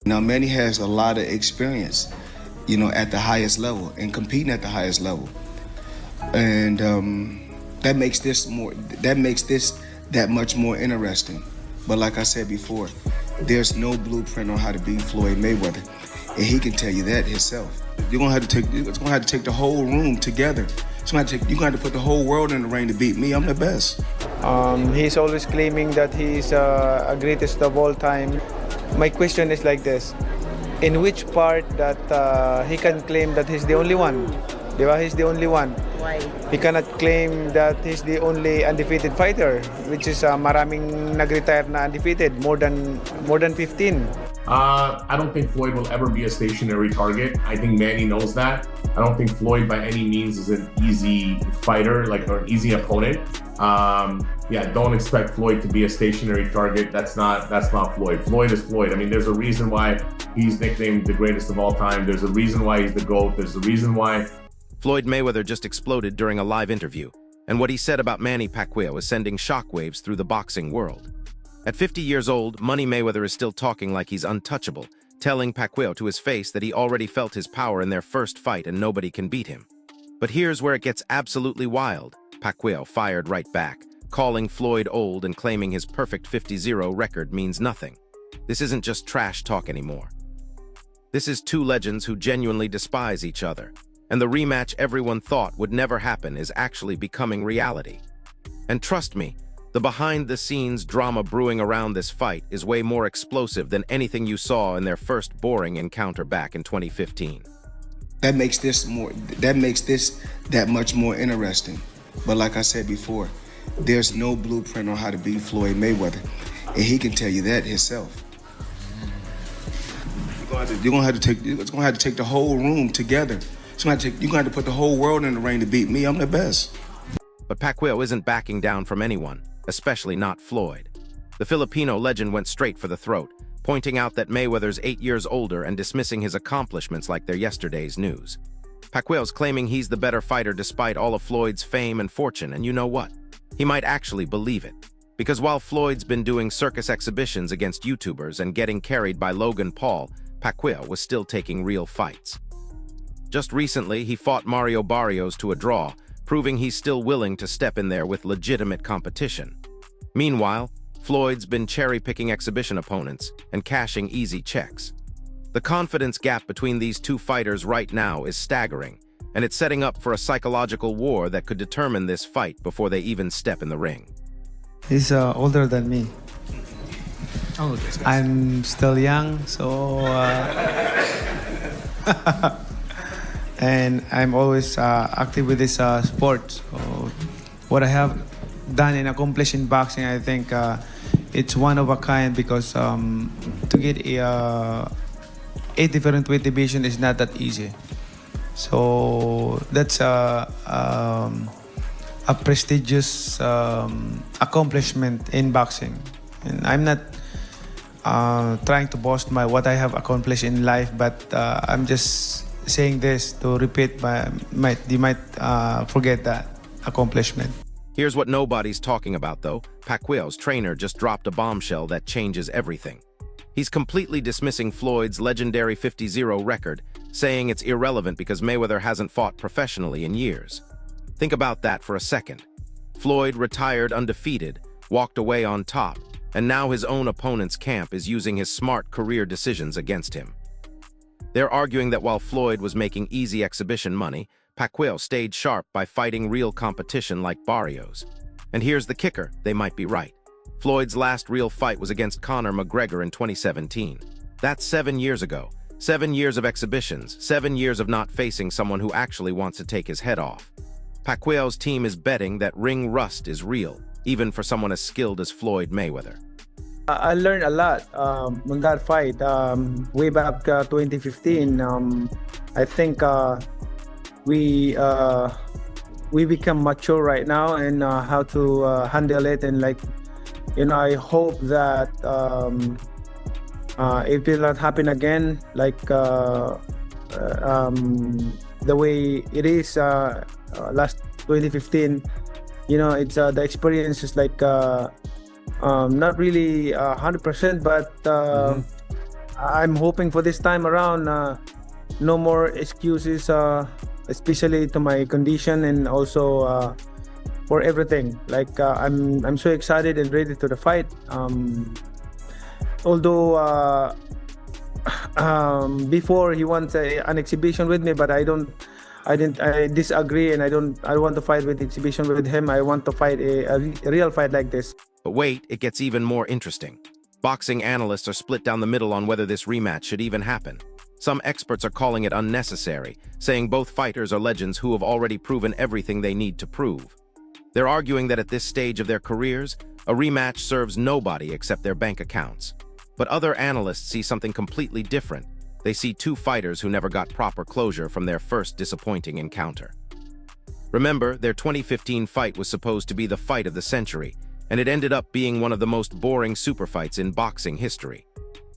Now, Manny has a lot of experience, at the highest level and competing at the highest level, and that makes this that much more interesting. But like I said before, there's no blueprint on how to beat Floyd Mayweather, and he can tell you that himself. It's gonna have to take the whole room together. You're gonna have to put the whole world in the ring to beat me. I'm the best. He's always claiming that he's a greatest of all time. My question is like this: in which part that he can claim that he's the only one? Diba? He's the only one. Why? He cannot claim that he's the only undefeated fighter, which is maraming nag-retire na undefeated, more than 15. I don't think Floyd will ever be a stationary target. I think Manny knows that. I don't think Floyd by any means is an easy fighter, or an easy opponent. Don't expect Floyd to be a stationary target. That's not Floyd. Floyd is Floyd. I mean, there's a reason why he's nicknamed the greatest of all time. There's a reason why he's the GOAT. There's a reason why. Floyd Mayweather just exploded during a live interview, and what he said about Manny Pacquiao is sending shockwaves through the boxing world. At 50 years old, Money Mayweather is still talking like he's untouchable, telling Pacquiao to his face that he already felt his power in their first fight and nobody can beat him. But here's where it gets absolutely wild. Pacquiao fired right back, calling Floyd old and claiming his perfect 50-0 record means nothing. This isn't just trash talk anymore. This is two legends who genuinely despise each other, and the rematch everyone thought would never happen is actually becoming reality. And trust me, the behind-the-scenes drama brewing around this fight is way more explosive than anything you saw in their first boring encounter back in 2015. That makes this that much more interesting. But like I said before, there's no blueprint on how to beat Floyd Mayweather, and he can tell you that himself. You're gonna have to take the whole room together. You're gonna have to put the whole world in the ring to beat me. I'm the best. But Pacquiao isn't backing down from anyone, especially not Floyd. The Filipino legend went straight for the throat, pointing out that Mayweather's 8 years older and dismissing his accomplishments like they're yesterday's news. Pacquiao's claiming he's the better fighter despite all of Floyd's fame and fortune, and you know what? He might actually believe it. Because while Floyd's been doing circus exhibitions against YouTubers and getting carried by Logan Paul, Pacquiao was still taking real fights. Just recently, he fought Mario Barrios to a draw, proving he's still willing to step in there with legitimate competition. Meanwhile, Floyd's been cherry-picking exhibition opponents and cashing easy checks. The confidence gap between these two fighters right now is staggering, and it's setting up for a psychological war that could determine this fight before they even step in the ring. He's older than me. Oh, I'm still young, so and I'm always active with this sport. So what I have done and accomplished in boxing, I think it's one of a kind, because to get a different weight division is not that easy. So that's a prestigious accomplishment in boxing. And I'm not trying to boast what I have accomplished in life, but I'm just saying this to repeat you might forget that accomplishment. Here's what nobody's talking about, though. Pacquiao's trainer just dropped a bombshell that changes everything. He's completely dismissing Floyd's legendary 50-0 record, saying it's irrelevant because Mayweather hasn't fought professionally in years. Think about that for a second. Floyd retired undefeated, walked away on top, and now his own opponent's camp is using his smart career decisions against him. They're arguing that while Floyd was making easy exhibition money, Pacquiao stayed sharp by fighting real competition like Barrios. And here's the kicker, they might be right. Floyd's last real fight was against Conor McGregor in 2017. That's 7 years ago. 7 years of exhibitions, 7 years of not facing someone who actually wants to take his head off. Pacquiao's team is betting that ring rust is real, even for someone as skilled as Floyd Mayweather. I learned a lot on that fight. Way back 2015, I think we become mature right now and how to handle it, and I hope that it will not happen again, the way it is last 2015. It's the experience is not really 100%, but I'm hoping for this time around, no more excuses, especially to my condition and also for everything. Like I'm so excited and ready to the fight. Although before he wants an exhibition with me, but I disagree, and I don't want to fight with exhibition with him. I want to fight a real fight like this. But wait, it gets even more interesting. Boxing analysts are split down the middle on whether this rematch should even happen. Some experts are calling it unnecessary, saying both fighters are legends who have already proven everything they need to prove. They're arguing that at this stage of their careers, a rematch serves nobody except their bank accounts. But other analysts see something completely different. They see two fighters who never got proper closure from their first disappointing encounter. Remember, their 2015 fight was supposed to be the fight of the century, and it ended up being one of the most boring super fights in boxing history.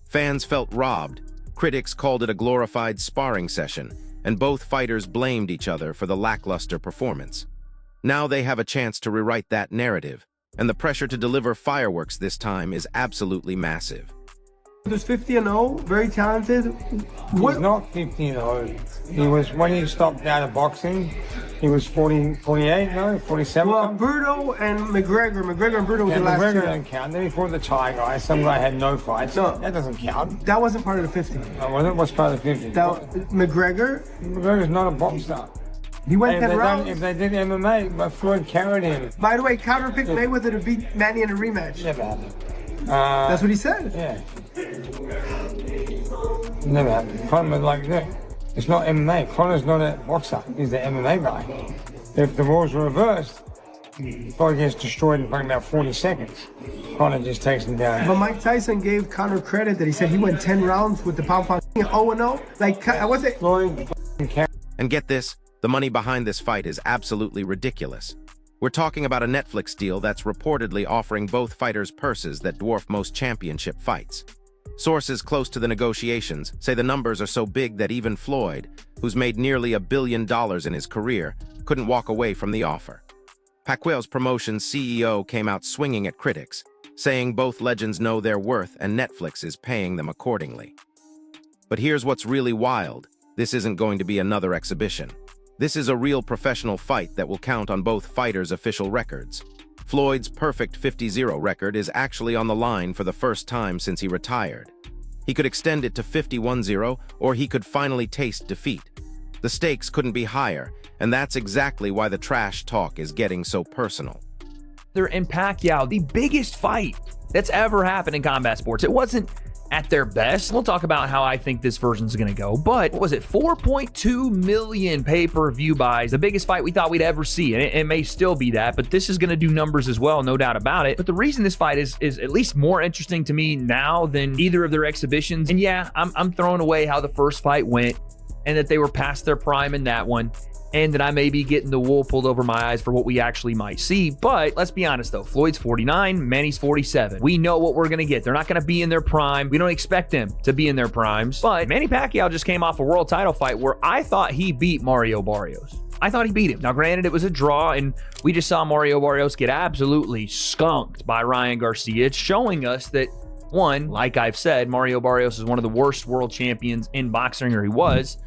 Fans felt robbed, critics called it a glorified sparring session, and both fighters blamed each other for the lackluster performance. Now they have a chance to rewrite that narrative, and the pressure to deliver fireworks this time is absolutely massive. He's 50-0, very talented. He's not 50-0. He was, when he stopped out of boxing, he was 48, no, 47. Well, Bruno and McGregor and Bruno was the last McGregor two. doesn't count. Then he fought the Thai guy. Some guy had no fights. No. That doesn't count. That wasn't part of the 50. What's part of the 50? McGregor's not a boxer. He went 10 rounds. If they did MMA, but Floyd carried him. By the way, Conor picked Mayweather to beat Manny in a rematch. Never happened. That's what he said. Yeah. Never happened. Conor like that. It's not MMA. Conor's not a boxer. He's the MMA guy. If the roles were reversed, Floyd gets destroyed in about 40 seconds. Conor just takes him down. But Mike Tyson gave Conor credit that he said he went 10 rounds with the pound 0-0. Like, I wasn't. Floyd And get this, the money behind this fight is absolutely ridiculous. We're talking about a Netflix deal that's reportedly offering both fighters purses that dwarf most championship fights. Sources close to the negotiations say the numbers are so big that even Floyd, who's made nearly $1 billion in his career, couldn't walk away from the offer. Pacquiao's promotion's CEO came out swinging at critics, saying both legends know their worth and Netflix is paying them accordingly. But here's what's really wild. This isn't going to be another exhibition. This is a real professional fight that will count on both fighters' official records. Floyd's perfect 50-0 record is actually on the line for the first time since he retired. He could extend it to 51-0, or he could finally taste defeat. The stakes couldn't be higher, and that's exactly why the trash talk is getting so personal. And Pacquiao, the biggest fight that's ever happened in combat sports. It wasn't at their best. We'll talk about how I think this version's gonna go, but what was it, 4.2 million pay-per-view buys, the biggest fight we thought we'd ever see, and it may still be that, but this is gonna do numbers as well, no doubt about it. But the reason this fight is at least more interesting to me now than either of their exhibitions, and yeah, I'm throwing away how the first fight went, and that they were past their prime in that one, and that I may be getting the wool pulled over my eyes for what we actually might see. But let's be honest though, Floyd's 49, Manny's 47. We know what we're gonna get. They're not gonna be in their prime. We don't expect them to be in their primes. But Manny Pacquiao just came off a world title fight where I thought he beat Mario Barrios. I thought he beat him. Now granted, it was a draw, and we just saw Mario Barrios get absolutely skunked by Ryan Garcia. It's showing us that, one, like I've said, Mario Barrios is one of the worst world champions in boxing, or he was.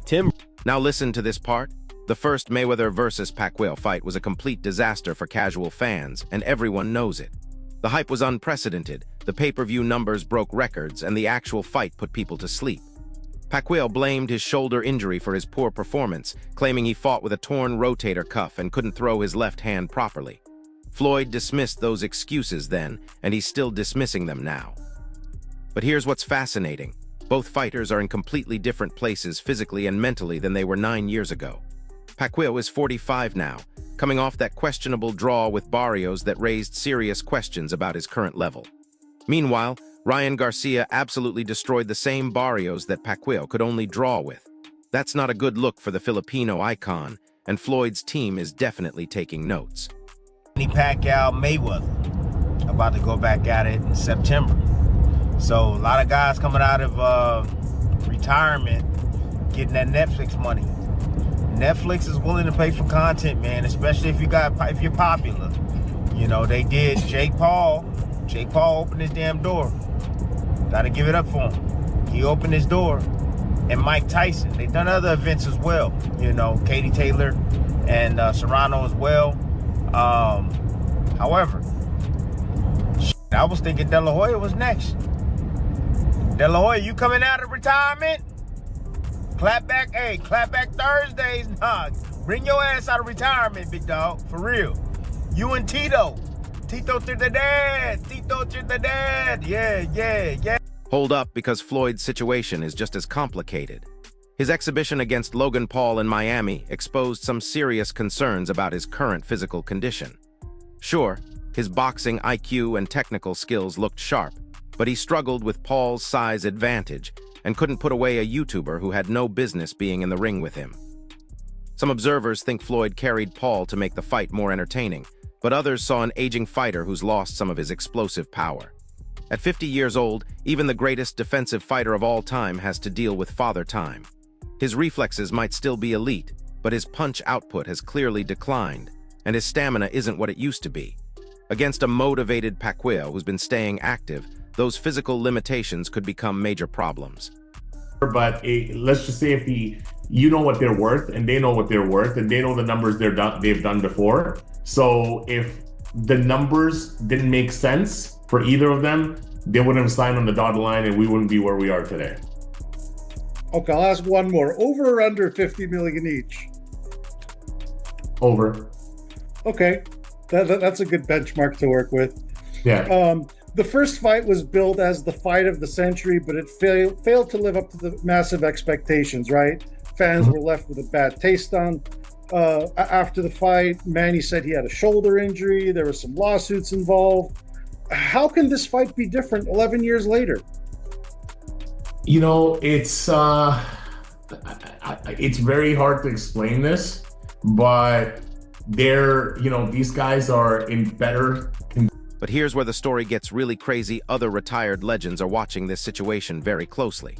Now listen to this part. The first Mayweather versus Pacquiao fight was a complete disaster for casual fans, and everyone knows it. The hype was unprecedented, the pay-per-view numbers broke records, and the actual fight put people to sleep. Pacquiao blamed his shoulder injury for his poor performance, claiming he fought with a torn rotator cuff and couldn't throw his left hand properly. Floyd dismissed those excuses then, and he's still dismissing them now. But here's what's fascinating. Both fighters are in completely different places physically and mentally than they were 9 years ago. Pacquiao is 45 now, coming off that questionable draw with Barrios that raised serious questions about his current level. Meanwhile, Ryan Garcia absolutely destroyed the same Barrios that Pacquiao could only draw with. That's not a good look for the Filipino icon, and Floyd's team is definitely taking notes. Manny Pacquiao Mayweather about to go back at it in September. So a lot of guys coming out of retirement getting that Netflix money. Netflix is willing to pay for content, man, especially if you're popular. You know, they did Jake Paul. Jake Paul opened his damn door. Gotta give it up for him. he opened his door. And Mike Tyson. They've done other events as well. You know, Katie Taylor and Serrano as well. However, I was thinking De La Hoya was next. De La Hoya, you coming out of retirement? Clap back Thursdays. Nah, bring your ass out of retirement, big dog, for real. You and Tito. Tito to the dad. Tito to the dad. Yeah. Hold up, because Floyd's situation is just as complicated. His exhibition against Logan Paul in Miami exposed some serious concerns about his current physical condition. Sure, his boxing IQ and technical skills looked sharp, but he struggled with Paul's size advantage and couldn't put away a YouTuber who had no business being in the ring with him. Some observers think Floyd carried Paul to make the fight more entertaining, but others saw an aging fighter who's lost some of his explosive power. At 50 years old, even the greatest defensive fighter of all time has to deal with father time. His reflexes might still be elite, but his punch output has clearly declined, and his stamina isn't what it used to be. Against a motivated Pacquiao who's been staying active, those physical limitations could become major problems. But let's just say if you know what they're worth, and they know what they're worth, and they know the numbers they've done before. So if the numbers didn't make sense for either of them, they wouldn't have signed on the dotted line, and we wouldn't be where we are today. Okay, I'll ask one more. Over or under 50 million each? Over. Okay, that's a good benchmark to work with. Yeah. The first fight was billed as the fight of the century, but it failed to live up to the massive expectations, right? Fans were left with a bad taste on. After the fight, Manny said he had a shoulder injury. There were some lawsuits involved. How can this fight be different 11 years later? You know, it's very hard to explain this, but these guys are in better. But here's where the story gets really crazy. Other retired legends are watching this situation very closely.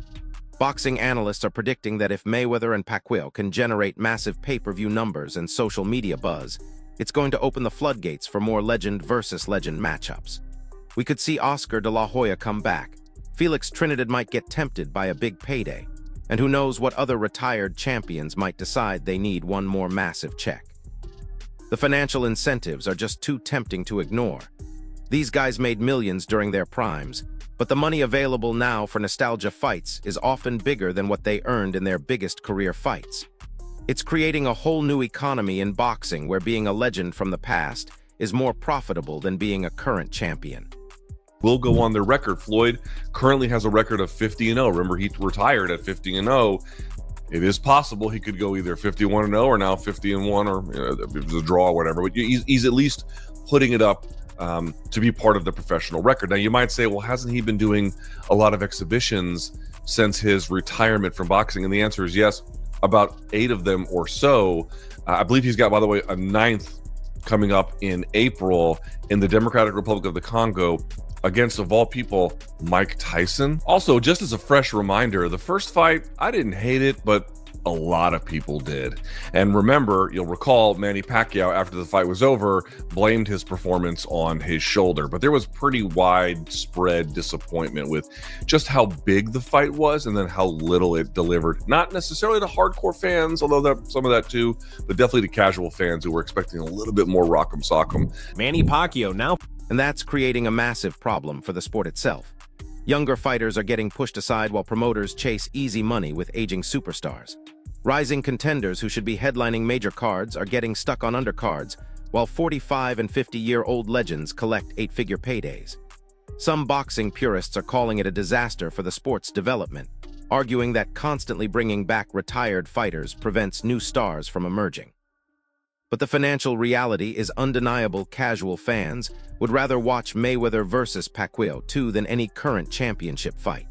Boxing analysts are predicting that if Mayweather and Pacquiao can generate massive pay-per-view numbers and social media buzz, it's going to open the floodgates for more legend versus legend matchups. We could see Oscar de la Hoya come back. Felix Trinidad might get tempted by a big payday. And who knows what other retired champions might decide they need one more massive check. The financial incentives are just too tempting to ignore. These guys made millions during their primes, but the money available now for nostalgia fights is often bigger than what they earned in their biggest career fights. It's creating a whole new economy in boxing where being a legend from the past is more profitable than being a current champion. Will go on their record. Floyd currently has a record of 50-0. Remember, he retired at 50-0. It is possible he could go either 51-0 or now 50-1, or if it's a draw or whatever. But he's at least putting it up to be part of the professional record. Now, you might say, well, hasn't he been doing a lot of exhibitions since his retirement from boxing? And the answer is yes, about 8 of them or so. I believe he's got, by the way, a 9th coming up in April in the Democratic Republic of the Congo against, of all people, Mike Tyson. Also, just as a fresh reminder, the first fight, I didn't hate it, but a lot of people did. And remember, you'll recall Manny Pacquiao, after the fight was over, blamed his performance on his shoulder. But there was pretty widespread disappointment with just how big the fight was and then how little it delivered. Not necessarily to hardcore fans, although some of that too, but definitely to casual fans who were expecting a little bit more rock'em sock'em. Manny Pacquiao now. And that's creating a massive problem for the sport itself. Younger fighters are getting pushed aside while promoters chase easy money with aging superstars. Rising contenders who should be headlining major cards are getting stuck on undercards, while 45- and 50-year-old legends collect 8-figure paydays. Some boxing purists are calling it a disaster for the sport's development, arguing that constantly bringing back retired fighters prevents new stars from emerging. But the financial reality is undeniable. Casual fans would rather watch Mayweather versus Pacquiao 2 than any current championship fight.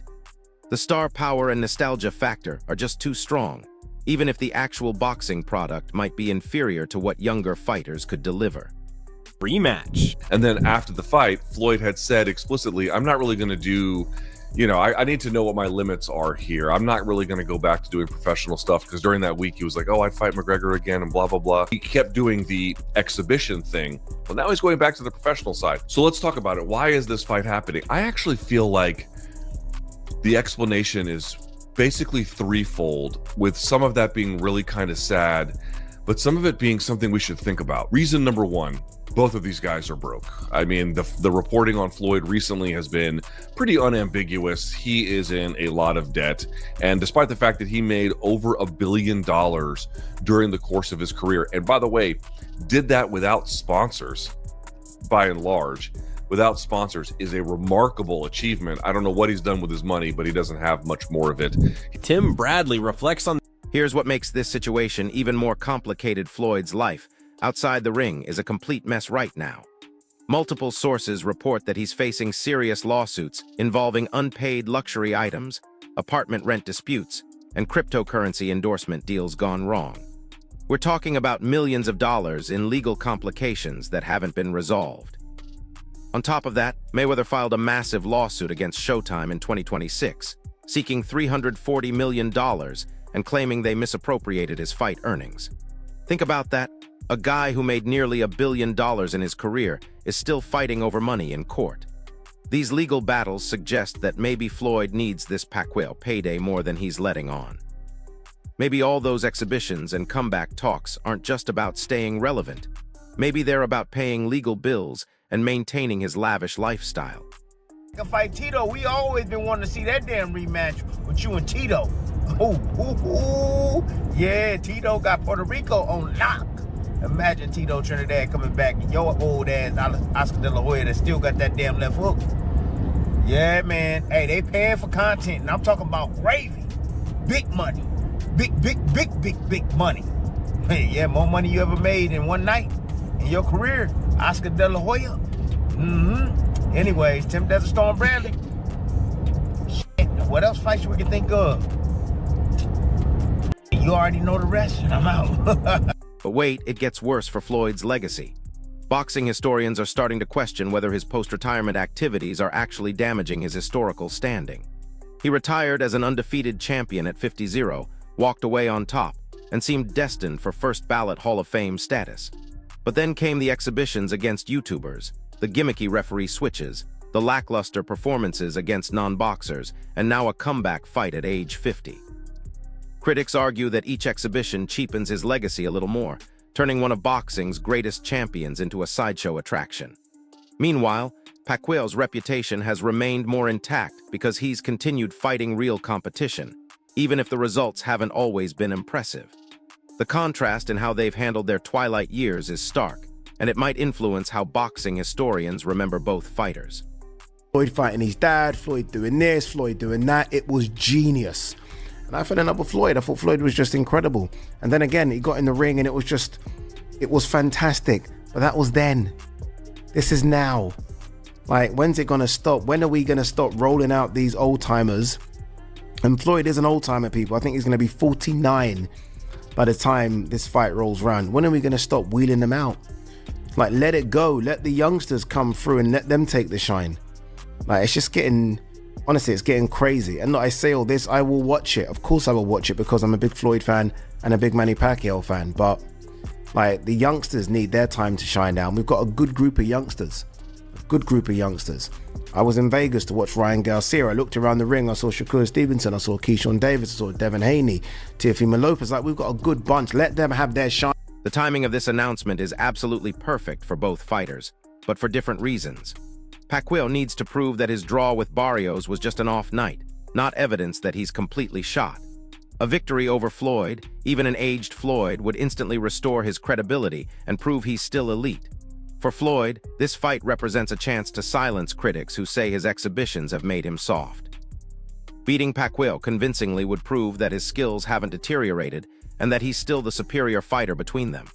The star power and nostalgia factor are just too strong, even if the actual boxing product might be inferior to what younger fighters could deliver. Rematch. And then after the fight, Floyd had said explicitly, I'm not really going to do, I need to know what my limits are here. I'm not really going to go back to doing professional stuff, because during that week he was like, oh, I'd fight McGregor again and blah, blah, blah. He kept doing the exhibition thing, but now he's going back to the professional side. So let's talk about it. Why is this fight happening? I actually feel like The explanation is basically threefold, with some of that being really kind of sad, but some of it being something we should think about. Reason number one, both of these guys are broke. I mean, the reporting on Floyd recently has been pretty unambiguous. He is in a lot of debt, and despite the fact that he made over $1 billion during the course of his career, and by the way, did that without sponsors, by and large, without sponsors, is a remarkable achievement. I don't know what he's done with his money, but he doesn't have much more of it. Tim Bradley reflects on. Here's what makes this situation even more complicated. Floyd's life outside the ring is a complete mess right now. Multiple sources report that he's facing serious lawsuits involving unpaid luxury items, apartment rent disputes, and cryptocurrency endorsement deals gone wrong. We're talking about millions of dollars in legal complications that haven't been resolved. On top of that, Mayweather filed a massive lawsuit against Showtime in 2026, seeking $340 million and claiming they misappropriated his fight earnings. Think about that. A guy who made nearly $1 billion in his career is still fighting over money in court. These legal battles suggest that maybe Floyd needs this Pacquiao payday more than he's letting on. Maybe all those exhibitions and comeback talks aren't just about staying relevant. Maybe they're about paying legal bills and maintaining his lavish lifestyle. Can fight Tito. We always been wanting to see that damn rematch with you and Tito. Yeah, Tito got Puerto Rico on lock. Imagine Tito Trinidad coming back and your old ass Oscar De La Hoya that still got that damn left hook. Yeah, man. Hey, they paying for content, and I'm talking about gravy. Big money. Big money. Hey, yeah, more money you ever made in one night in your career. Oscar De La Hoya. Anyways, Tim Desert Storm Bradley. Shit, what else fights we can think of? You already know the rest, and I'm out. But wait, it gets worse for Floyd's legacy. Boxing historians are starting to question whether his post-retirement activities are actually damaging his historical standing. He retired as an undefeated champion at 50-0, walked away on top, and seemed destined for first-ballot Hall of Fame status. But then came the exhibitions against YouTubers, the gimmicky referee switches, the lackluster performances against non-boxers, and now a comeback fight at age 50. Critics argue that each exhibition cheapens his legacy a little more, turning one of boxing's greatest champions into a sideshow attraction. Meanwhile, Pacquiao's reputation has remained more intact because he's continued fighting real competition, even if the results haven't always been impressive. The contrast in how they've handled their twilight years is stark, and it might influence how boxing historians remember both fighters. Floyd fighting his dad, Floyd doing this, Floyd doing that. It was genius. And I fell in love with Floyd. I thought Floyd was just incredible. And then again, he got in the ring and it was fantastic. But that was then. This is now. Like, when's it gonna stop? When are we gonna stop rolling out these old timers? And Floyd is an old timer, people. I think he's gonna be 49 by the time this fight rolls around. When are we gonna stop wheeling them out? Like, let it go. Let the youngsters come through and let them take the shine. Like, it's just getting, honestly, it's getting crazy. And I say all this, I will watch it. Of course I will watch it because I'm a big Floyd fan and a big Manny Pacquiao fan. But like, the youngsters need their time to shine now. We've got a good group of youngsters. I was in Vegas to watch Ryan Garcia. I looked around the ring. I saw Shakur Stevenson. I saw Keyshawn Davis. I saw Devin Haney, Teofimo Lopez. Like, we've got a good bunch. Let them have their shine. The timing of this announcement is absolutely perfect for both fighters, but for different reasons. Pacquiao needs to prove that his draw with Barrios was just an off night, not evidence that he's completely shot. A victory over Floyd, even an aged Floyd, would instantly restore his credibility and prove he's still elite. For Floyd, this fight represents a chance to silence critics who say his exhibitions have made him soft. Beating Pacquiao convincingly would prove that his skills haven't deteriorated and that he's still the superior fighter between them.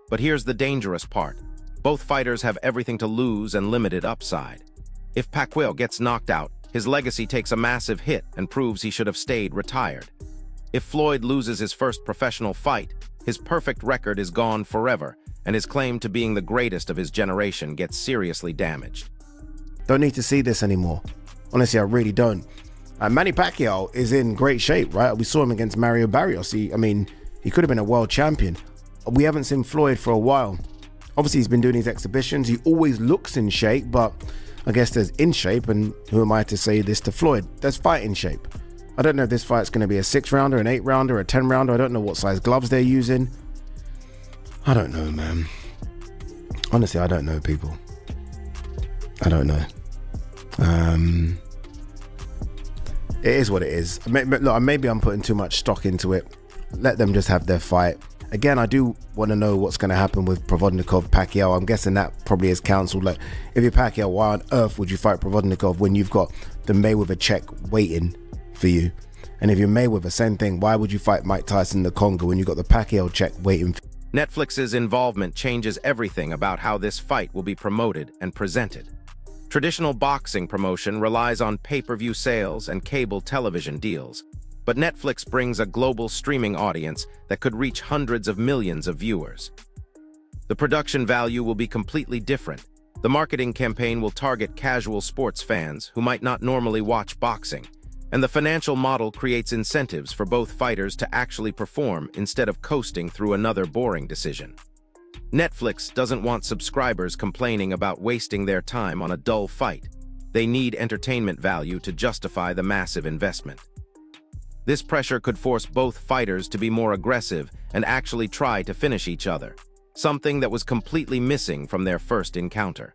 But here's the dangerous part. Both fighters have everything to lose and limited upside. If Pacquiao gets knocked out, his legacy takes a massive hit and proves he should have stayed retired. If Floyd loses his first professional fight, his perfect record is gone forever, and his claim to being the greatest of his generation gets seriously damaged. Don't need to see this anymore. Honestly, I really don't. Manny Pacquiao is in great shape, right? We saw him against Mario Barrios. He could have been a world champion. We haven't seen Floyd for a while. Obviously, he's been doing his exhibitions. He always looks in shape, but I guess there's in shape, and who am I to say this to Floyd? There's fight in shape. I don't know if this fight's going to be a 6-rounder, an 8-rounder, a 10-rounder. I don't know what size gloves they're using. I don't know, man. Honestly, I don't know, people. I don't know. It is what it is. Look, maybe I'm putting too much stock into it. Let them just have their fight. Again, I do want to know what's going to happen with Provodnikov, Pacquiao. I'm guessing that probably is cancelled. Like, if you're Pacquiao, why on earth would you fight Provodnikov when you've got the Mayweather check waiting for you? And if you're Mayweather, same thing. Why would you fight Mike Tyson in the Congo when you've got the Pacquiao check waiting for you? Netflix's involvement changes everything about how this fight will be promoted and presented. Traditional boxing promotion relies on pay-per-view sales and cable television deals, but Netflix brings a global streaming audience that could reach hundreds of millions of viewers. The production value will be completely different. The marketing campaign will target casual sports fans who might not normally watch boxing, and the financial model creates incentives for both fighters to actually perform instead of coasting through another boring decision. Netflix doesn't want subscribers complaining about wasting their time on a dull fight. They need entertainment value to justify the massive investment. This pressure could force both fighters to be more aggressive and actually try to finish each other, something that was completely missing from their first encounter.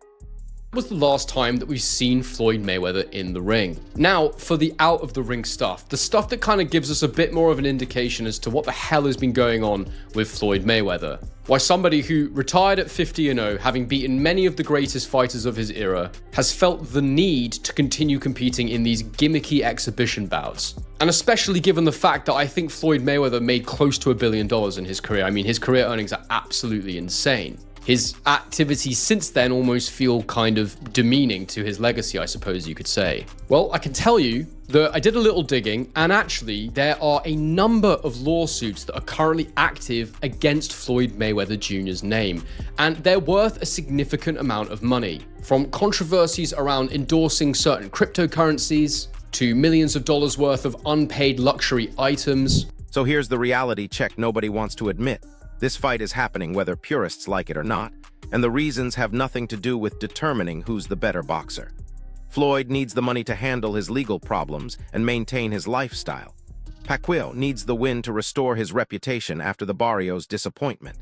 Was the last time that we've seen Floyd Mayweather in the ring. Now, for the out-of-the-ring stuff, the stuff that kind of gives us a bit more of an indication as to what the hell has been going on with Floyd Mayweather. Why somebody who retired at 50-0, having beaten many of the greatest fighters of his era, has felt the need to continue competing in these gimmicky exhibition bouts. And especially given the fact that I think Floyd Mayweather made close to $1 billion in his career. I mean, his career earnings are absolutely insane. His activities since then almost feel kind of demeaning to his legacy, I suppose you could say. Well, I can tell you that I did a little digging, and actually there are a number of lawsuits that are currently active against Floyd Mayweather Jr.'s name, and they're worth a significant amount of money. From controversies around endorsing certain cryptocurrencies, to millions of dollars worth of unpaid luxury items. So here's the reality check nobody wants to admit. This fight is happening whether purists like it or not, and the reasons have nothing to do with determining who's the better boxer. Floyd needs the money to handle his legal problems and maintain his lifestyle. Pacquiao needs the win to restore his reputation after the Barrios' disappointment.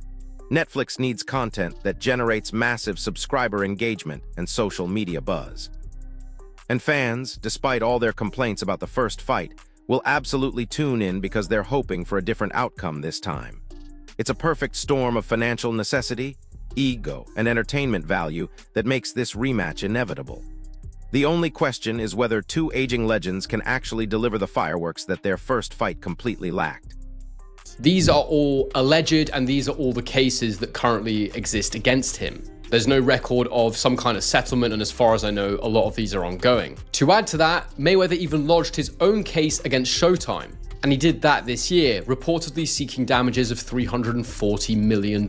Netflix needs content that generates massive subscriber engagement and social media buzz. And fans, despite all their complaints about the first fight, will absolutely tune in because they're hoping for a different outcome this time. It's a perfect storm of financial necessity, ego, and entertainment value that makes this rematch inevitable. The only question is whether two aging legends can actually deliver the fireworks that their first fight completely lacked. These are all alleged, and these are all the cases that currently exist against him. There's no record of some kind of settlement, and as far as I know, a lot of these are ongoing. To add to that, Mayweather even lodged his own case against Showtime. And he did that this year, reportedly seeking damages of $340 million.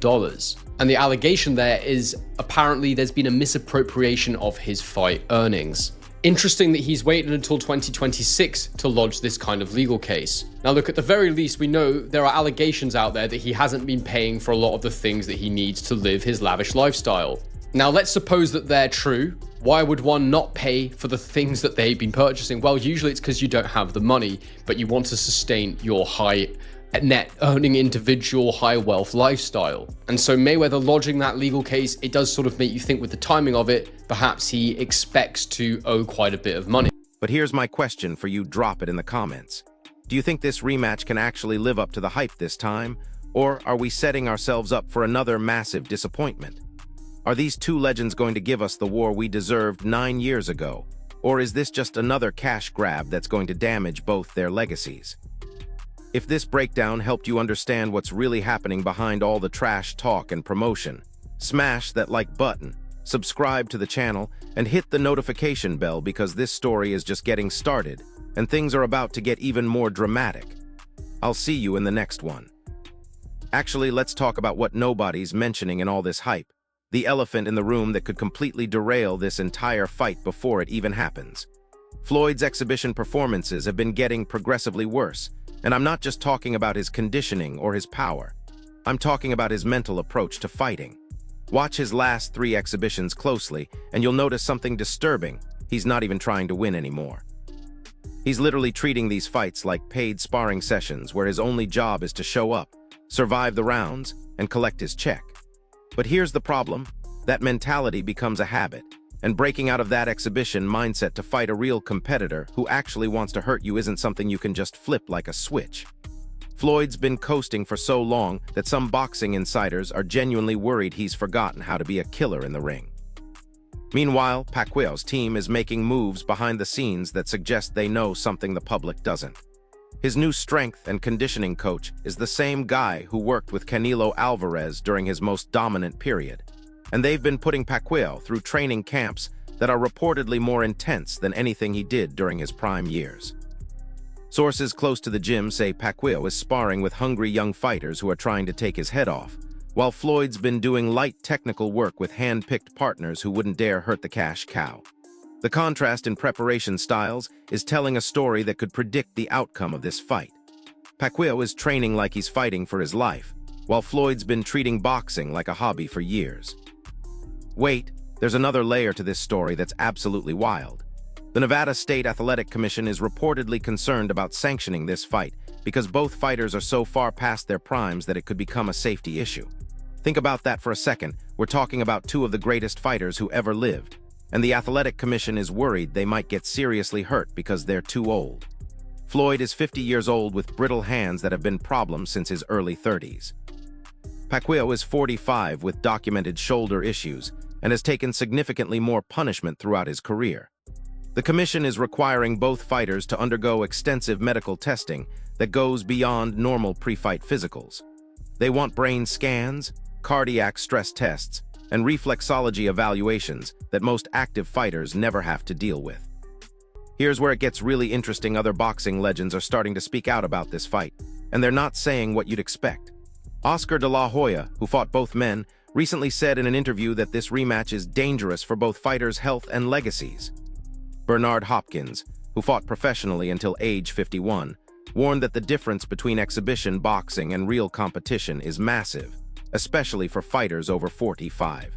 And the allegation there is apparently there's been a misappropriation of his fight earnings. Interesting that he's waited until 2026 to lodge this kind of legal case. Now look, at the very least, we know there are allegations out there that he hasn't been paying for a lot of the things that he needs to live his lavish lifestyle. Now let's suppose that they're true. Why would one not pay for the things that they've been purchasing? Well, usually it's because you don't have the money, but you want to sustain your high net earning individual high wealth lifestyle. And so Mayweather lodging that legal case, it does sort of make you think with the timing of it, perhaps he expects to owe quite a bit of money. But here's my question for you, drop it in the comments. Do you think this rematch can actually live up to the hype this time? Or are we setting ourselves up for another massive disappointment? Are these two legends going to give us the war we deserved 9 years ago? Or is this just another cash grab that's going to damage both their legacies? If this breakdown helped you understand what's really happening behind all the trash talk and promotion, smash that like button, subscribe to the channel, and hit the notification bell because this story is just getting started and things are about to get even more dramatic. I'll see you in the next one. Actually, let's talk about what nobody's mentioning in all this hype. The elephant in the room that could completely derail this entire fight before it even happens. Floyd's exhibition performances have been getting progressively worse, and I'm not just talking about his conditioning or his power. I'm talking about his mental approach to fighting. Watch his last 3 exhibitions closely, and you'll notice something disturbing. He's not even trying to win anymore. He's literally treating these fights like paid sparring sessions where his only job is to show up, survive the rounds, and collect his check. But here's the problem. That mentality becomes a habit, and breaking out of that exhibition mindset to fight a real competitor who actually wants to hurt you isn't something you can just flip like a switch. Floyd's been coasting for so long that some boxing insiders are genuinely worried he's forgotten how to be a killer in the ring. Meanwhile, Pacquiao's team is making moves behind the scenes that suggest they know something the public doesn't. His new strength and conditioning coach is the same guy who worked with Canelo Alvarez during his most dominant period, and they've been putting Pacquiao through training camps that are reportedly more intense than anything he did during his prime years. Sources close to the gym say Pacquiao is sparring with hungry young fighters who are trying to take his head off, while Floyd's been doing light technical work with hand-picked partners who wouldn't dare hurt the cash cow. The contrast in preparation styles is telling a story that could predict the outcome of this fight. Pacquiao is training like he's fighting for his life, while Floyd's been treating boxing like a hobby for years. Wait, there's another layer to this story that's absolutely wild. The Nevada State Athletic Commission is reportedly concerned about sanctioning this fight because both fighters are so far past their primes that it could become a safety issue. Think about that for a second. We're talking about 2 of the greatest fighters who ever lived, and the Athletic Commission is worried they might get seriously hurt because they're too old. Floyd is 50 years old with brittle hands that have been problems since his early 30s. Pacquiao is 45 with documented shoulder issues and has taken significantly more punishment throughout his career. The commission is requiring both fighters to undergo extensive medical testing that goes beyond normal pre-fight physicals. They want brain scans, cardiac stress tests, and reflexology evaluations that most active fighters never have to deal with. Here's where it gets really interesting. Other boxing legends are starting to speak out about this fight, and they're not saying what you'd expect. Oscar de la Hoya, who fought both men, recently said in an interview that this rematch is dangerous for both fighters' health and legacies. Bernard Hopkins, who fought professionally until age 51, warned that the difference between exhibition boxing and real competition is massive, especially for fighters over 45.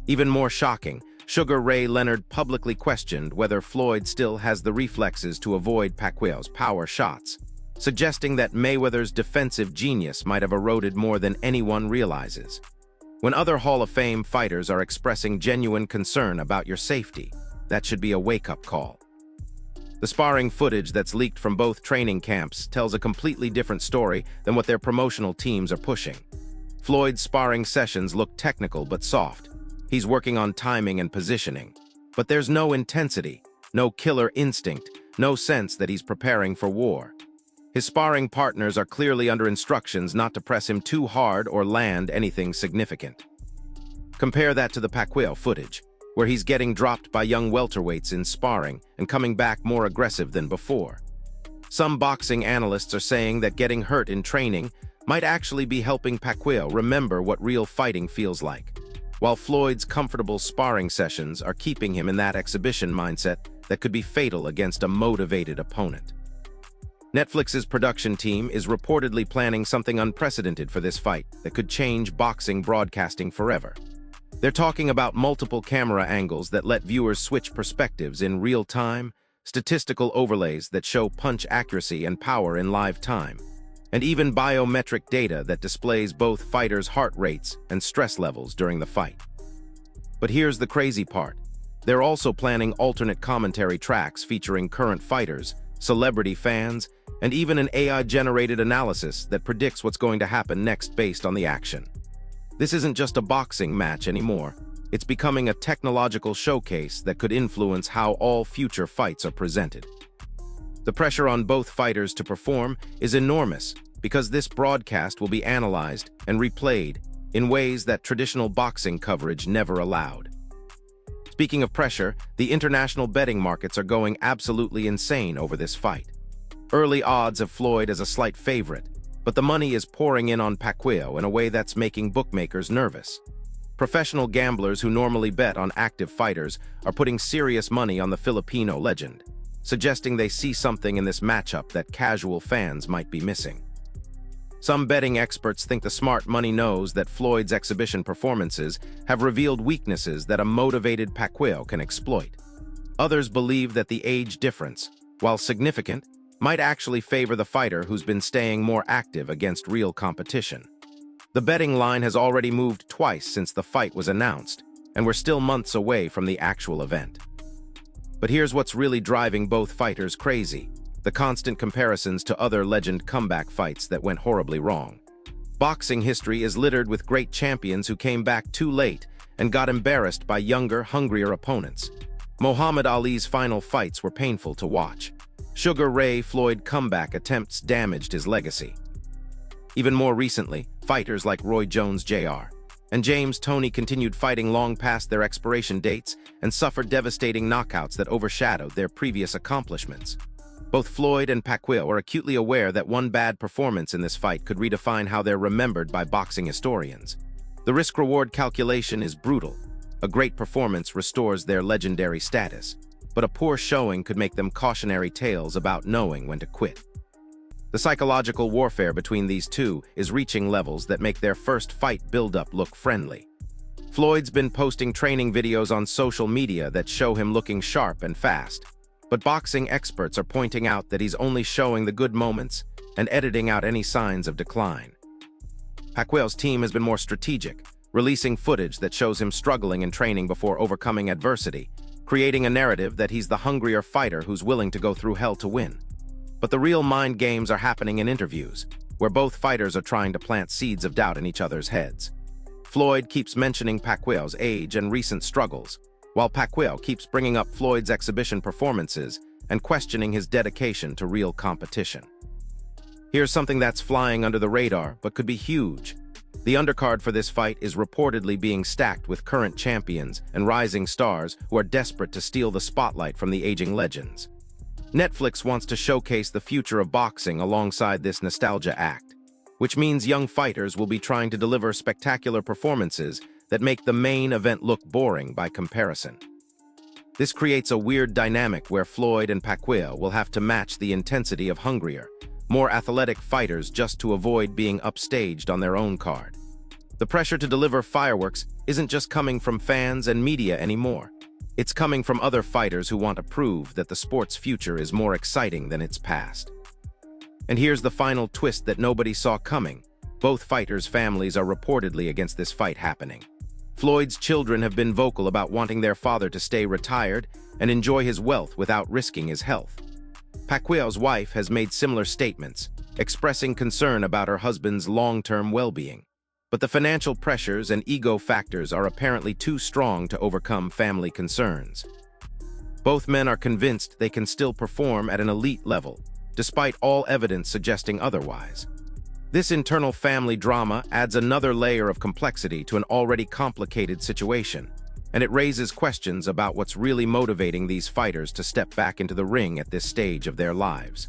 Even more shocking, Sugar Ray Leonard publicly questioned whether Floyd still has the reflexes to avoid Pacquiao's power shots, suggesting that Mayweather's defensive genius might have eroded more than anyone realizes. When other Hall of Fame fighters are expressing genuine concern about your safety, that should be a wake-up call. The sparring footage that's leaked from both training camps tells a completely different story than what their promotional teams are pushing. Floyd's sparring sessions look technical but soft. He's working on timing and positioning. But there's no intensity, no killer instinct, no sense that he's preparing for war. His sparring partners are clearly under instructions not to press him too hard or land anything significant. Compare that to the Pacquiao footage, where he's getting dropped by young welterweights in sparring and coming back more aggressive than before. Some boxing analysts are saying that getting hurt in training might actually be helping Pacquiao remember what real fighting feels like, while Floyd's comfortable sparring sessions are keeping him in that exhibition mindset that could be fatal against a motivated opponent. Netflix's production team is reportedly planning something unprecedented for this fight that could change boxing broadcasting forever. They're talking about multiple camera angles that let viewers switch perspectives in real time, statistical overlays that show punch accuracy and power in live time, and even biometric data that displays both fighters' heart rates and stress levels during the fight. But here's the crazy part. They're also planning alternate commentary tracks featuring current fighters, celebrity fans, and even an AI-generated analysis that predicts what's going to happen next based on the action. This isn't just a boxing match anymore. It's becoming a technological showcase that could influence how all future fights are presented. The pressure on both fighters to perform is enormous because this broadcast will be analyzed and replayed in ways that traditional boxing coverage never allowed. Speaking of pressure, the international betting markets are going absolutely insane over this fight. Early odds have Floyd as a slight favorite, but the money is pouring in on Pacquiao in a way that's making bookmakers nervous. Professional gamblers who normally bet on active fighters are putting serious money on the Filipino legend, suggesting they see something in this matchup that casual fans might be missing. Some betting experts think the smart money knows that Floyd's exhibition performances have revealed weaknesses that a motivated Pacquiao can exploit. Others believe that the age difference, while significant, might actually favor the fighter who's been staying more active against real competition. The betting line has already moved twice since the fight was announced, and we're still months away from the actual event. But here's what's really driving both fighters crazy: the constant comparisons to other legend comeback fights that went horribly wrong. Boxing history is littered with great champions who came back too late and got embarrassed by younger, hungrier opponents. Muhammad Ali's final fights were painful to watch. Sugar Ray Floyd comeback attempts damaged his legacy. Even more recently, fighters like Roy Jones Jr. and James Toney continued fighting long past their expiration dates and suffered devastating knockouts that overshadowed their previous accomplishments. Both Floyd and Pacquiao are acutely aware that one bad performance in this fight could redefine how they're remembered by boxing historians. The risk-reward calculation is brutal. A great performance restores their legendary status, but a poor showing could make them cautionary tales about knowing when to quit. The psychological warfare between these two is reaching levels that make their first fight build-up look friendly. Floyd's been posting training videos on social media that show him looking sharp and fast, but boxing experts are pointing out that he's only showing the good moments and editing out any signs of decline. Pacquiao's team has been more strategic, releasing footage that shows him struggling in training before overcoming adversity, creating a narrative that he's the hungrier fighter who's willing to go through hell to win. But the real mind games are happening in interviews, where both fighters are trying to plant seeds of doubt in each other's heads. Floyd keeps mentioning Pacquiao's age and recent struggles, while Pacquiao keeps bringing up Floyd's exhibition performances and questioning his dedication to real competition. Here's something that's flying under the radar but could be huge. The undercard for this fight is reportedly being stacked with current champions and rising stars who are desperate to steal the spotlight from the aging legends. Netflix wants to showcase the future of boxing alongside this nostalgia act, which means young fighters will be trying to deliver spectacular performances that make the main event look boring by comparison. This creates a weird dynamic where Floyd and Pacquiao will have to match the intensity of hungrier, more athletic fighters just to avoid being upstaged on their own card. The pressure to deliver fireworks isn't just coming from fans and media anymore. It's coming from other fighters who want to prove that the sport's future is more exciting than its past. And here's the final twist that nobody saw coming. Both fighters' families are reportedly against this fight happening. Floyd's children have been vocal about wanting their father to stay retired and enjoy his wealth without risking his health. Pacquiao's wife has made similar statements, expressing concern about her husband's long-term well-being. But the financial pressures and ego factors are apparently too strong to overcome family concerns. Both men are convinced they can still perform at an elite level, despite all evidence suggesting otherwise. This internal family drama adds another layer of complexity to an already complicated situation, and it raises questions about what's really motivating these fighters to step back into the ring at this stage of their lives.